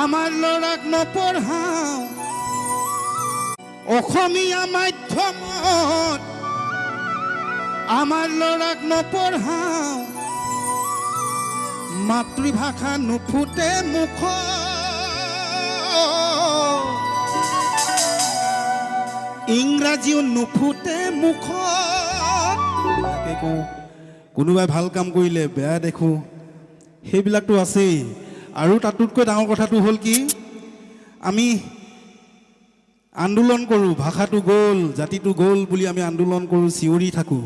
আমাৰ ল'ৰাক নপঢ়াওঁ অসমীয়া মাধ্যমত আমাৰ ল'ৰাক নপঢ়াওঁ মাতৃভাষা নুফুটে মুখত ইংৰাজীও নুফুটে মুখত কোনোবাই ভাল কাম কৰিলে বেয়া দেখো সেইবিলাকতো আছেই আৰু তাতোতকৈ ডাঙৰ কথাটো হ'ল কি আমি আন্দোলন কৰোঁ ভাষাটো গ'ল জাতিটো গ'ল বুলি আমি আন্দোলন কৰোঁ চিঞৰি থাকোঁ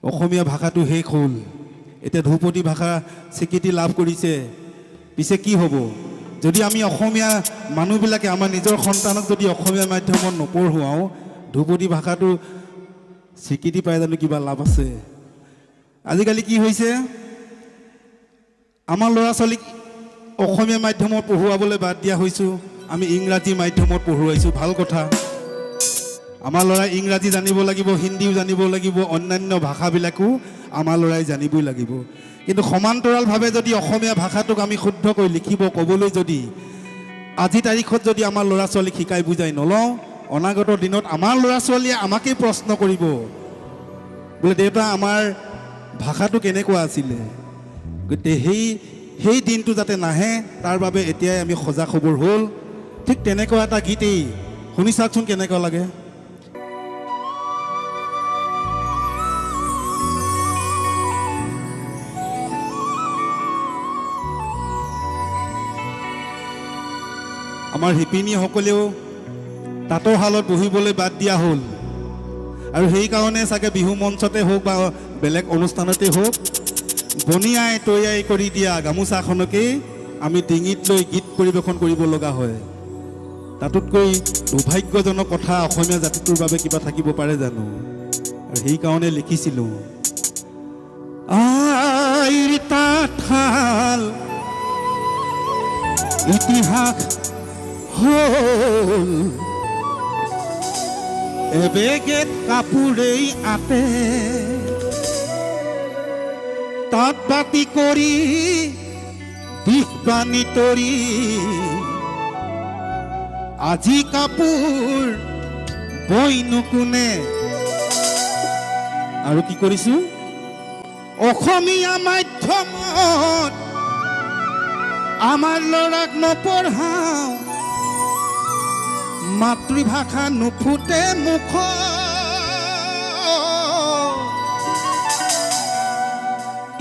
অসমীয়া ভাষাটো শেষ হ'ল এতিয়া ধ্ৰুপদী ভাষা স্বীকৃতি লাভ কৰিছে পিছে কি হ'ব যদি আমি অসমীয়া মানুহবিলাকে আমাৰ নিজৰ সন্তানক যদি অসমীয়া মাধ্যমত নপঢ়ুৱাওঁ ধ্ৰুপদী ভাষাটো স্বীকৃতি পাই জানো কিবা লাভ আছে আজিকালি কি হৈছে আমাৰ ল'ৰা ছোৱালীক অসমীয়া মাধ্যমত পঢ়ুৱাবলৈ বাদ দিয়া হৈছোঁ আমি ইংৰাজী মাধ্যমত পঢ়ুৱাইছোঁ ভাল কথা আমাৰ ল'ৰাই ইংৰাজী জানিব লাগিব হিন্দীও জানিব লাগিব অন্যান্য ভাষাবিলাকো আমাৰ ল'ৰাই জানিবই লাগিব কিন্তু সমান্তৰালভাৱে যদি অসমীয়া ভাষাটোক আমি শুদ্ধকৈ লিখিব ক'বলৈ যদি আজি তাৰিখত যদি আমাৰ ল'ৰা ছোৱালীক শিকাই বুজাই নলওঁ অনাগত দিনত আমাৰ ল'ৰা ছোৱালীয়ে আমাকেই প্ৰশ্ন কৰিব বোলে দেউতা আমাৰ ভাষাটো কেনেকুৱা আছিলে গতিকে সেই দিনটো যাতে নাহে তাৰ বাবে এতিয়াই আমি সজাগ খবৰ হ'ল ঠিক তেনেকুৱা এটা গীতেই শুনি চাওকচোন কেনেকুৱা লাগে আমাৰ শিপিনীসকলেও তাঁতৰ শালত বহিবলৈ বাদ দিয়া হ'ল আৰু সেইকাৰণে চাগে বিহু মঞ্চতে হওক বা বেলেগ অনুষ্ঠানতে হওক বনিয়াই তৈয়াৰী কৰি দিয়া গামোচাখনকেই আমি ডিঙিত লৈ গীত পৰিৱেশন কৰিব লগা হয় তাতোতকৈ দুৰ্ভাগ্যজনক কথা অসমীয়া জাতিটোৰ বাবে কিবা থাকিব পাৰে জানো আৰু সেইকাৰণে লিখিছিলোঁ আইৰ তাঁতশাল ইতিহাস হ'ল এবেগেত কাপোৰেই আতে তাঁত বাতি কৰি দিশ বানি তৰি আজি কাপোৰ বইনো কোনে আৰু কি কৰিছো অসমীয়া মাধ্যমত আমাৰ ল'ৰাক নপঢ়াওঁ মাতৃভাষা নুফুটে মুখত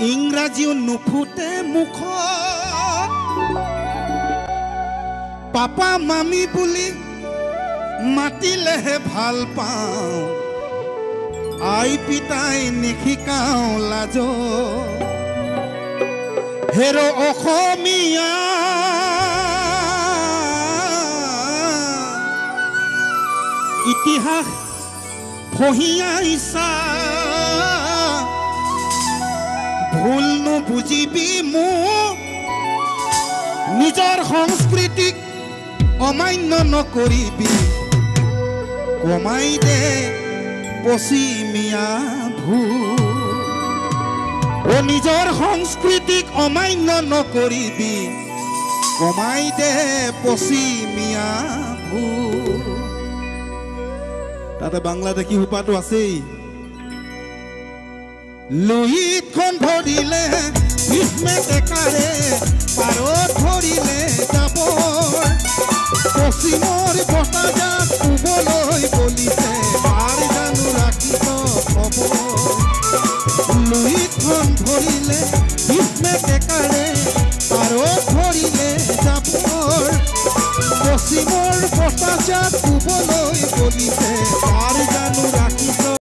ইংৰাজীও নুফুটে মুখত পাপা মামী বুলি মাতিলেহে ভাল পাওঁ আই পিতাই নিশিকাওঁ লাজ হেৰ অসমীয়া ইতিহাস ফহিয়াইছা ভুল নুবুজিবি মোক নিজৰ সংস্কৃতিক অমান্য নকৰিবি কমাই দে পশ্চিমীয়া ভুল ও নিজৰ সংস্কৃতিক অমান্য নকৰিবি কমাই দে পশ্চিমীয়া ভুল তাতে বাংলাদেশী সোপাটো আছেই লুইতখন ধৰিলে ভীষ্মে টেকাৰে পাৰত ধৰিলে যাব পশ্চিমৰ বতাহজাক শুবলৈ বলিছে পাৰ জানো ৰাখিব খবৰ লুইতখন ধৰিলে ভীষ্মে টেকাৰে পাৰত ধৰিলে যাব পশ্চিমৰ বতাহজাক শুবলৈ বলিছে